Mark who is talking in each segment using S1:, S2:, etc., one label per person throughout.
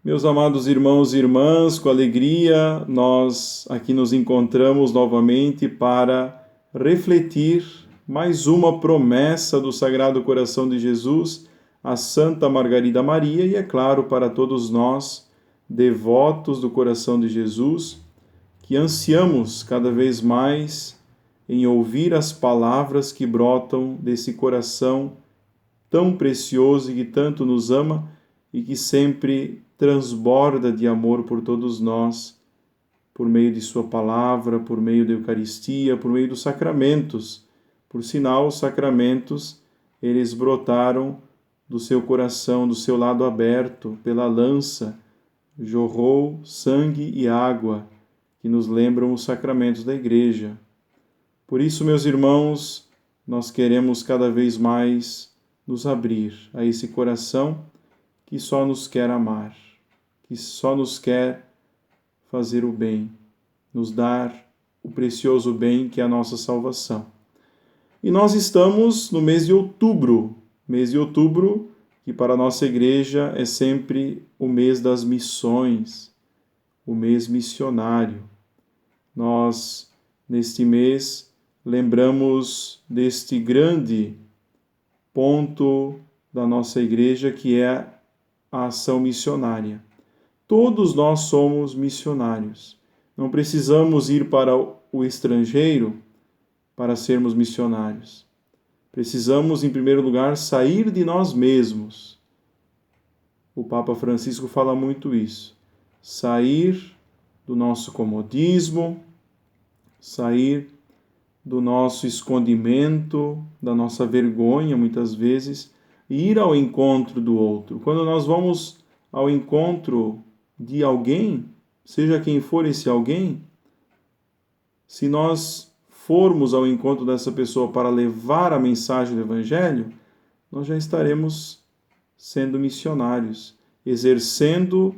S1: Meus amados irmãos e irmãs, com alegria, nós aqui nos encontramos novamente para refletir mais uma promessa do Sagrado Coração de Jesus a Santa Margarida Maria e, é claro, para todos nós, devotos do Coração de Jesus, que ansiamos cada vez mais em ouvir as palavras que brotam desse coração tão precioso e que tanto nos ama e que sempre transborda de amor por todos nós, por meio de Sua palavra, por meio da Eucaristia, por meio dos sacramentos. Por sinal, os sacramentos, eles brotaram do seu coração, do seu lado aberto, pela lança, jorrou sangue e água, que nos lembram os sacramentos da Igreja. Por isso, meus irmãos, nós queremos cada vez mais nos abrir a esse coração que só nos quer amar, que só nos quer fazer o bem, nos dar o precioso bem que é a nossa salvação. E nós estamos no mês de outubro que para a nossa igreja é sempre o mês das missões, o mês missionário. Nós, neste mês, lembramos deste grande ponto da nossa igreja que é a ação missionária. Todos nós somos missionários. Não precisamos ir para o estrangeiro para sermos missionários. Precisamos, em primeiro lugar, sair de nós mesmos. O Papa Francisco fala muito isso. Sair do nosso comodismo, sair do nosso escondimento, da nossa vergonha, muitas vezes, e ir ao encontro do outro. Quando nós vamos ao encontro de alguém, seja quem for esse alguém, se nós formos ao encontro dessa pessoa para levar a mensagem do Evangelho, nós já estaremos sendo missionários, exercendo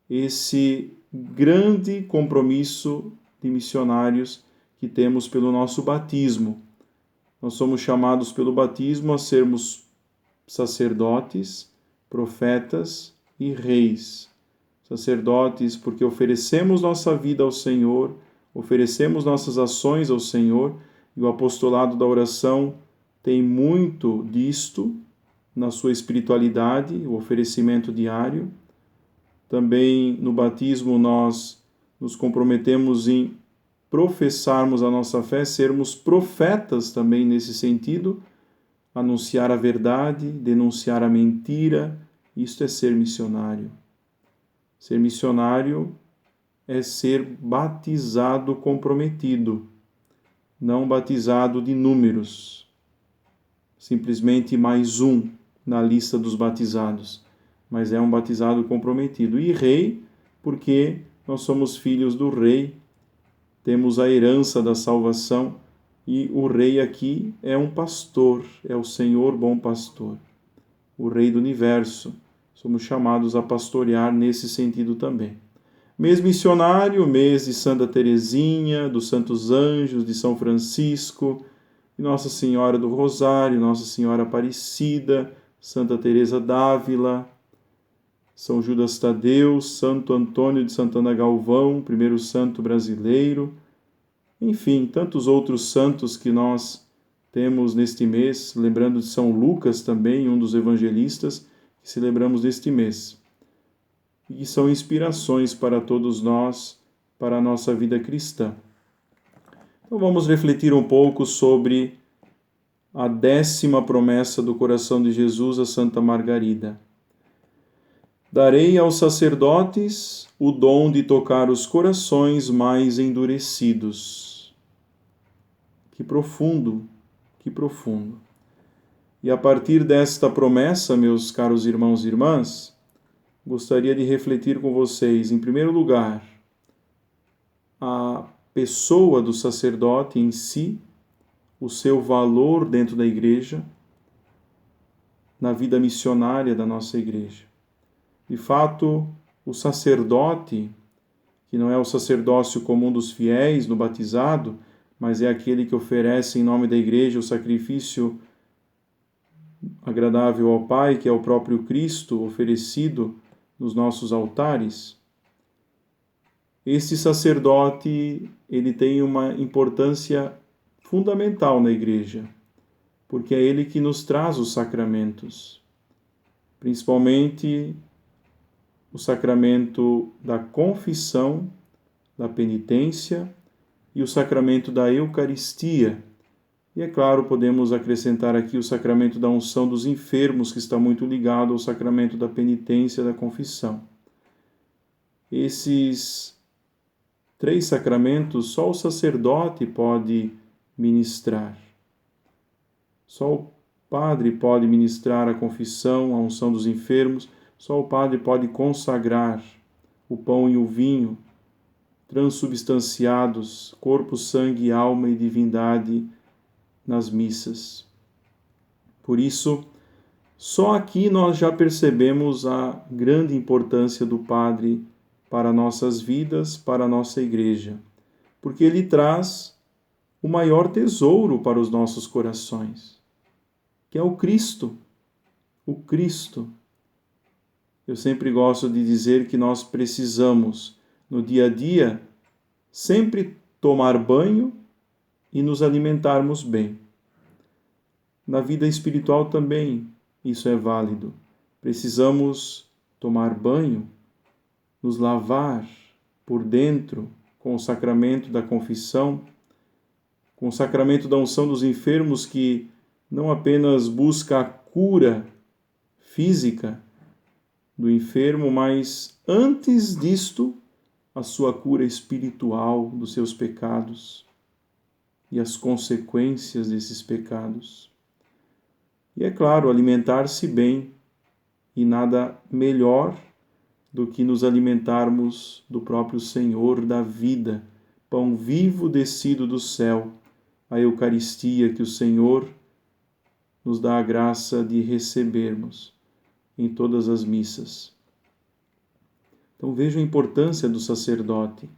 S1: esse grande compromisso de missionários que temos pelo nosso batismo. Nós somos chamados pelo batismo a sermos sacerdotes, profetas e reis. Sacerdotes porque oferecemos nossa vida ao Senhor, oferecemos nossas ações ao Senhor, e o apostolado da oração tem muito disto na sua espiritualidade, o oferecimento diário. Também no batismo nós nos comprometemos em professarmos a nossa fé, sermos profetas também nesse sentido, anunciar a verdade, denunciar a mentira. Isto é ser missionário. Ser missionário é ser batizado comprometido, não batizado de números, simplesmente mais um na lista dos batizados, mas é um batizado comprometido. E rei, porque nós somos filhos do rei, temos a herança da salvação, e o rei aqui é um pastor, é o Senhor bom pastor, o rei do universo. Somos chamados a pastorear nesse sentido também. Mês missionário, mês de Santa Teresinha, dos Santos Anjos, de São Francisco, de Nossa Senhora do Rosário, Nossa Senhora Aparecida, Santa Teresa d'Ávila, São Judas Tadeu, Santo Antônio de Santana Galvão, primeiro santo brasileiro, enfim, tantos outros santos que nós temos neste mês, lembrando de São Lucas também, um dos evangelistas, que celebramos neste mês. E que são inspirações para todos nós, para a nossa vida cristã. Então vamos refletir um pouco sobre a 10ª promessa do coração de Jesus a Santa Margarida. Darei aos sacerdotes o dom de tocar os corações mais endurecidos. Que profundo, que profundo. E a partir desta promessa, meus caros irmãos e irmãs, gostaria de refletir com vocês, em primeiro lugar, a pessoa do sacerdote em si, o seu valor dentro da igreja, na vida missionária da nossa igreja. De fato, o sacerdote, que não é o sacerdócio comum dos fiéis no batizado, mas é aquele que oferece em nome da igreja o sacrifício agradável ao Pai, que é o próprio Cristo oferecido nos nossos altares, este sacerdote, ele tem uma importância fundamental na igreja, porque é ele que nos traz os sacramentos, principalmente o sacramento da confissão, da penitência e o sacramento da Eucaristia. E é claro, podemos acrescentar aqui o sacramento da unção dos enfermos, que está muito ligado ao sacramento da penitência e da confissão. Esses 3 sacramentos só o sacerdote pode ministrar. Só o padre pode ministrar a confissão, a unção dos enfermos, só o padre pode consagrar o pão e o vinho, transubstanciados, corpo, sangue, alma e divindade nas missas. Por isso, só aqui nós já percebemos a grande importância do padre para nossas vidas, para a nossa igreja, porque ele traz o maior tesouro para os nossos corações, que é o Cristo. O Cristo. Eu sempre gosto de dizer que nós precisamos, no dia a dia, sempre tomar banho e nos alimentarmos bem. Na vida espiritual também isso é válido. Precisamos tomar banho, nos lavar por dentro com o sacramento da confissão, com o sacramento da unção dos enfermos, que não apenas busca a cura física do enfermo, mas antes disto, a sua cura espiritual dos seus pecados e as consequências desses pecados. E é claro, alimentar-se bem, e nada melhor do que nos alimentarmos do próprio Senhor da vida, pão vivo descido do céu, a Eucaristia que o Senhor nos dá a graça de recebermos em todas as missas. Então veja a importância do sacerdote.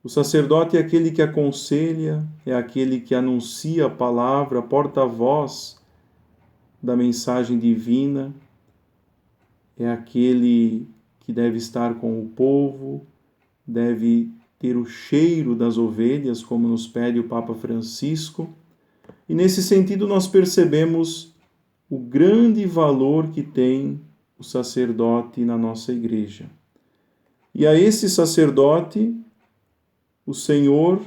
S1: O sacerdote é aquele que aconselha, é aquele que anuncia a palavra, porta-voz da mensagem divina, é aquele que deve estar com o povo, deve ter o cheiro das ovelhas, como nos pede o Papa Francisco. E nesse sentido nós percebemos o grande valor que tem o sacerdote na nossa igreja. E a esse sacerdote, o Senhor,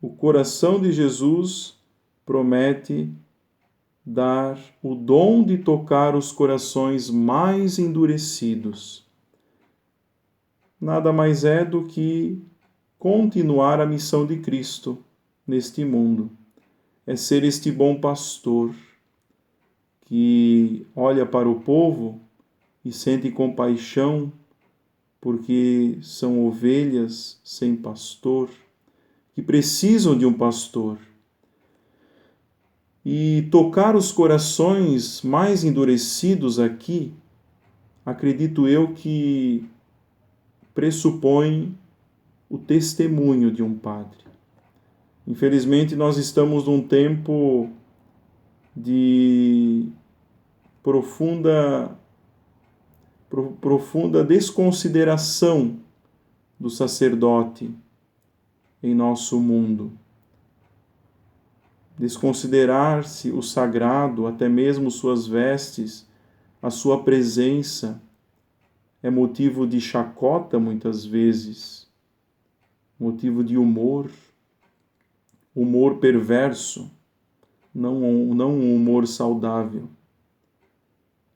S1: o coração de Jesus, promete dar o dom de tocar os corações mais endurecidos. Nada mais é do que continuar a missão de Cristo neste mundo. É ser este bom pastor que olha para o povo e sente compaixão porque são ovelhas sem pastor, que precisam de um pastor. E tocar os corações mais endurecidos aqui, acredito eu que pressupõe o testemunho de um padre. Infelizmente, nós estamos num tempo de profunda desconsideração do sacerdote em nosso mundo. Desconsiderar-se o sagrado, até mesmo suas vestes, a sua presença, é motivo de chacota muitas vezes, motivo de humor perverso, não um humor saudável.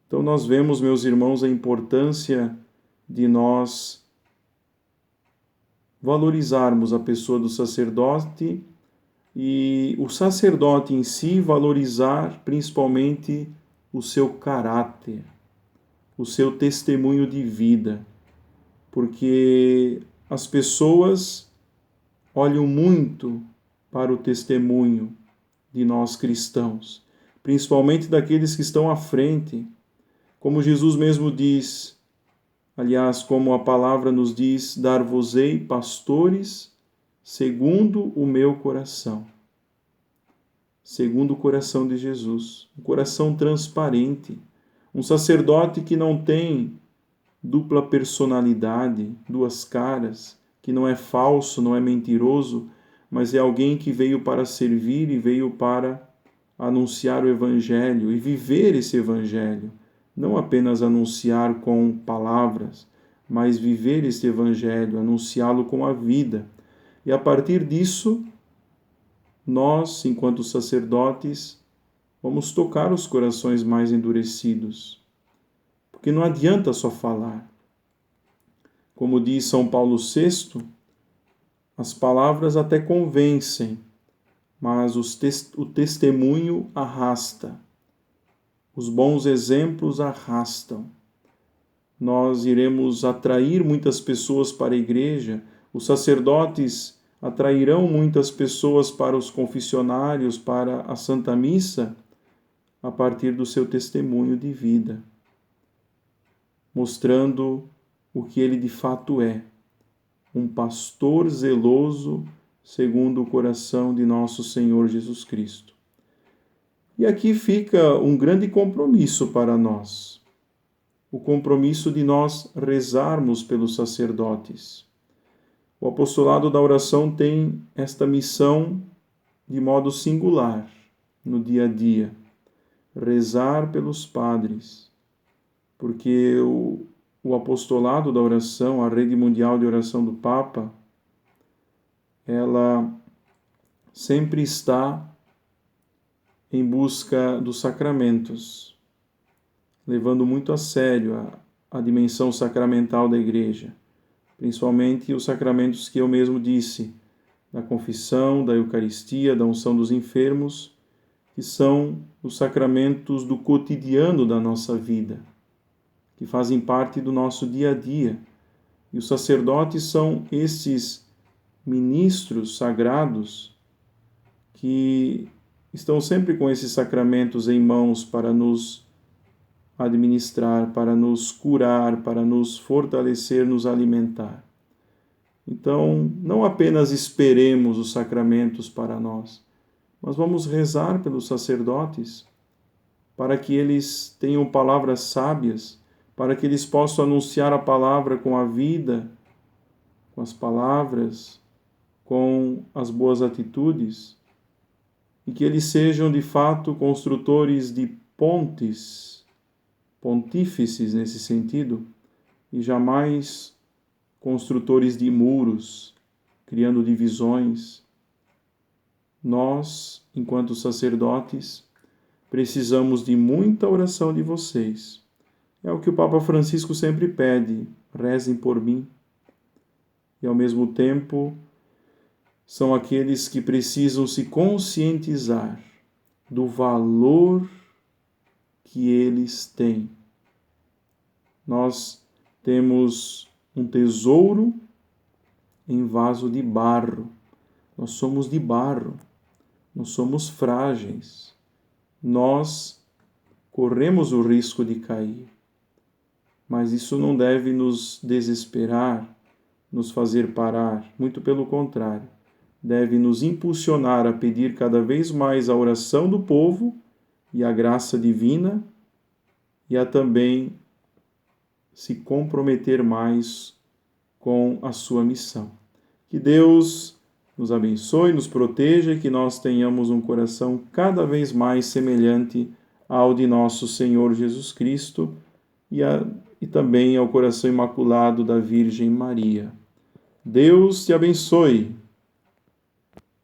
S1: Então nós vemos, meus irmãos, a importância de nós valorizarmos a pessoa do sacerdote e o sacerdote em si valorizar principalmente o seu caráter, o seu testemunho de vida, porque as pessoas olham muito para o testemunho de nós cristãos, principalmente daqueles que estão à frente. Como Jesus mesmo diz, aliás, como a palavra nos diz, dar-vos-ei pastores segundo o meu coração. Segundo o coração de Jesus, um coração transparente, um sacerdote que não tem dupla personalidade, duas caras, que não é falso, não é mentiroso, mas é alguém que veio para servir e veio para anunciar o Evangelho e viver esse Evangelho. Não apenas anunciar com palavras, mas viver este Evangelho, anunciá-lo com a vida. E a partir disso, nós, enquanto sacerdotes, vamos tocar os corações mais endurecidos. Porque não adianta só falar. Como diz São Paulo VI, as palavras até convencem, mas o testemunho arrasta. Os bons exemplos arrastam. Nós iremos atrair muitas pessoas para a igreja, os sacerdotes atrairão muitas pessoas para os confessionários, para a Santa Missa, a partir do seu testemunho de vida, mostrando o que ele de fato é, um pastor zeloso segundo o coração de nosso Senhor Jesus Cristo. E aqui fica um grande compromisso para nós, o compromisso de nós rezarmos pelos sacerdotes. O apostolado da oração tem esta missão de modo singular no dia a dia, rezar pelos padres, porque o apostolado da oração, a rede mundial de oração do Papa, ela sempre está em busca dos sacramentos, levando muito a sério a dimensão sacramental da Igreja, principalmente os sacramentos que eu mesmo disse, da confissão, da Eucaristia, da unção dos enfermos, que são os sacramentos do cotidiano da nossa vida, que fazem parte do nosso dia a dia. E os sacerdotes são esses ministros sagrados que estão sempre com esses sacramentos em mãos para nos administrar, para nos curar, para nos fortalecer, nos alimentar. Então, não apenas esperemos os sacramentos para nós, mas vamos rezar pelos sacerdotes, para que eles tenham palavras sábias, para que eles possam anunciar a palavra com a vida, com as palavras, com as boas atitudes, e que eles sejam de fato construtores de pontes, pontífices nesse sentido, e jamais construtores de muros, criando divisões. Nós, enquanto sacerdotes, precisamos de muita oração de vocês. É o que o Papa Francisco sempre pede: rezem por mim. E ao mesmo tempo, são aqueles que precisam se conscientizar do valor que eles têm. Nós temos um tesouro em vaso de barro. Nós somos de barro, nós somos frágeis. Nós corremos o risco de cair. Mas isso não deve nos desesperar, nos fazer parar. Muito pelo contrário, deve nos impulsionar a pedir cada vez mais a oração do povo e a graça divina, e a também se comprometer mais com a sua missão. Que Deus nos abençoe, nos proteja e que nós tenhamos um coração cada vez mais semelhante ao de nosso Senhor Jesus Cristo e também ao coração imaculado da Virgem Maria. Deus te abençoe.